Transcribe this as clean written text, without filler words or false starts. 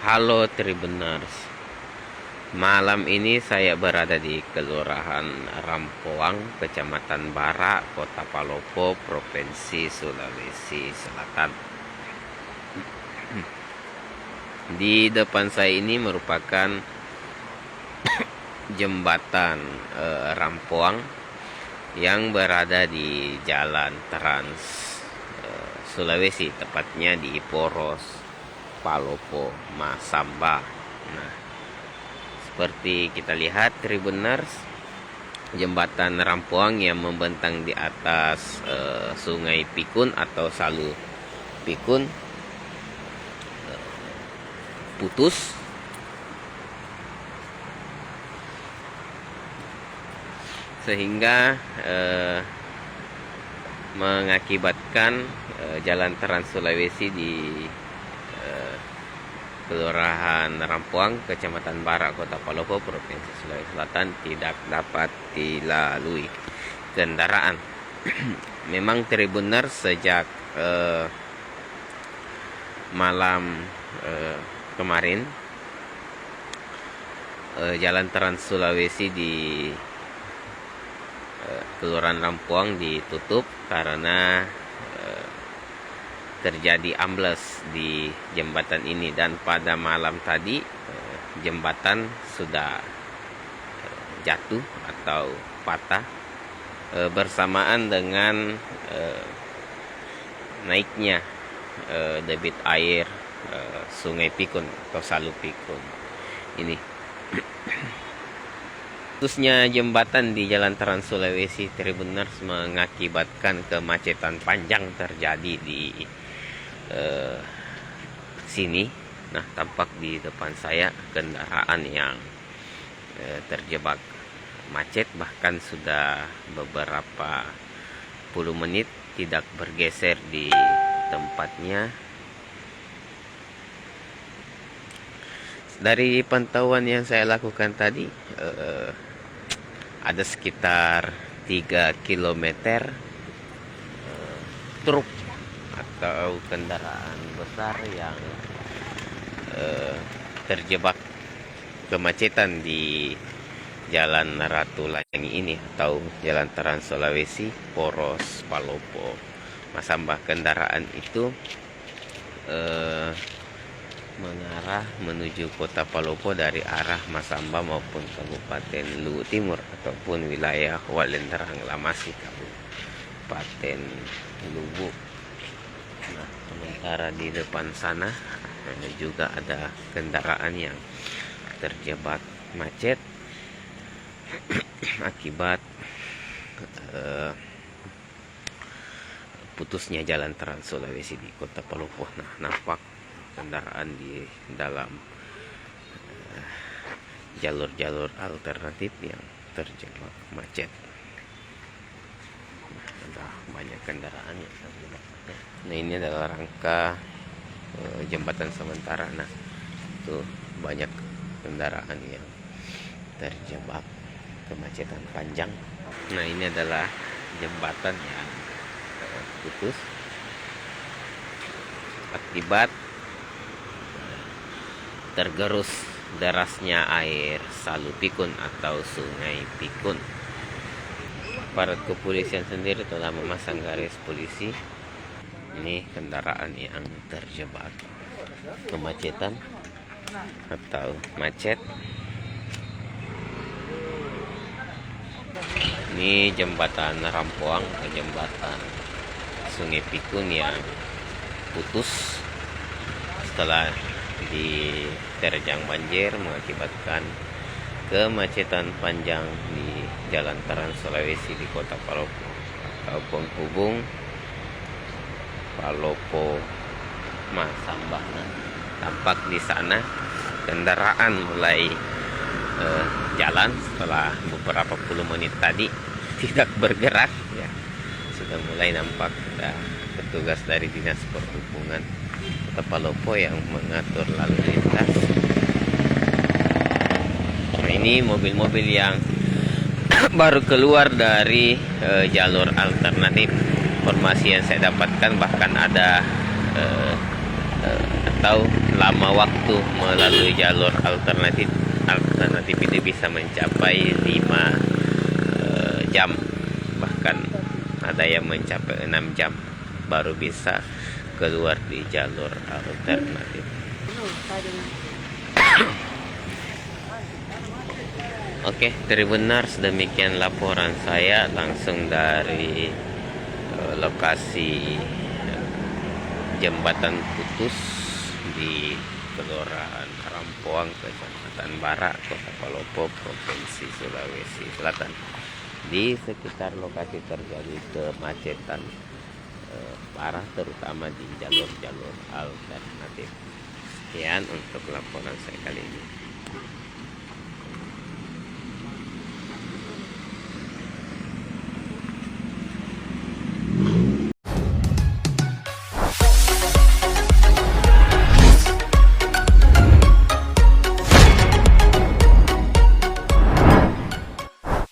Halo Tribuners, malam ini saya berada di Kelurahan Rampoang, Kecamatan Bara, Kota Palopo, Provinsi Sulawesi Selatan. Di depan saya ini merupakan jembatan Rampoang yang berada di Jalan Trans Sulawesi, tepatnya di Poros Palopo Masamba. Nah, seperti kita lihat Tribuners, jembatan Rampoang yang membentang di atas Sungai Pikun atau Salu Pikun putus. Sehingga mengakibatkan Jalan Trans Sulawesi di Kelurahan Rampoang, Kecamatan Bara, Kota Palopo, Provinsi Sulawesi Selatan tidak dapat dilalui kendaraan. Memang Tribuners, sejak malam kemarin Jalan Trans Sulawesi di Kelurahan Rampoang ditutup karena terjadi ambles di jembatan ini, dan pada malam tadi jembatan sudah jatuh atau patah bersamaan dengan naiknya debit air Sungai Pikun atau Salu Pikun ini. Putusnya jembatan di Jalan Trans Sulawesi Tribuners mengakibatkan kemacetan panjang terjadi di sini. Nah, tampak di depan saya kendaraan yang terjebak macet, bahkan sudah beberapa puluh menit tidak bergeser di tempatnya. Dari pantauan yang saya lakukan tadi, ada sekitar 3 km truk atau kendaraan besar yang terjebak kemacetan di Jalan Ratu Lanyangi ini atau Jalan Trans Sulawesi Poros Palopo Masamba. Kendaraan itu mengarah menuju Kota Palopo dari arah Masamba maupun Kabupaten Luwu Timur ataupun wilayah Walendrang Lamasi, Kabupaten Luwu. Nah, sementara di depan sana juga ada kendaraan yang terjebak macet akibat putusnya Jalan Trans Sulawesi di Kota Palopo. Nah, nampak kendaraan di dalam jalur-jalur alternatif yang terjebak macet. Ada banyak kendaraan yang terjebak macet. Nah, ini adalah rangka jembatan sementara. Nah, itu banyak kendaraan yang terjebak kemacetan panjang. Nah, ini adalah jembatan yang putus akibat tergerus derasnya air Salu Pikun atau Sungai Pikun. Aparat kepolisian sendiri telah memasang garis polisi. Ini kendaraan yang terjebak kemacetan atau macet. Ini jembatan Rampoang, jembatan Sungai Pikun yang putus setelah diterjang banjir mengakibatkan kemacetan panjang di Jalan Trans Sulawesi di Kota Palopo atau penghubung Palopo Masamba. Tampak di sana kendaraan mulai jalan setelah beberapa puluh menit tadi tidak bergerak ya. Sudah mulai nampak ada petugas dari Dinas Perhubungan Kota Palopo yang mengatur lalu lintas. Nah, ini mobil-mobil yang baru keluar dari jalur alternatif. Informasi yang saya dapatkan bahkan ada atau lama waktu melalui jalur alternatif itu bisa mencapai 5 jam, bahkan ada yang mencapai 6 jam baru bisa keluar di jalur alternatif. Oke, Tribuners, demikian laporan saya langsung dari lokasi jembatan putus di Kelurahan Karampoang, Kecamatan Barak, Kota Palopo, Provinsi Sulawesi Selatan. Di sekitar lokasi terjadi kemacetan parah, terutama di jalur-jalur alternatif. Sekian untuk laporan saya kali ini.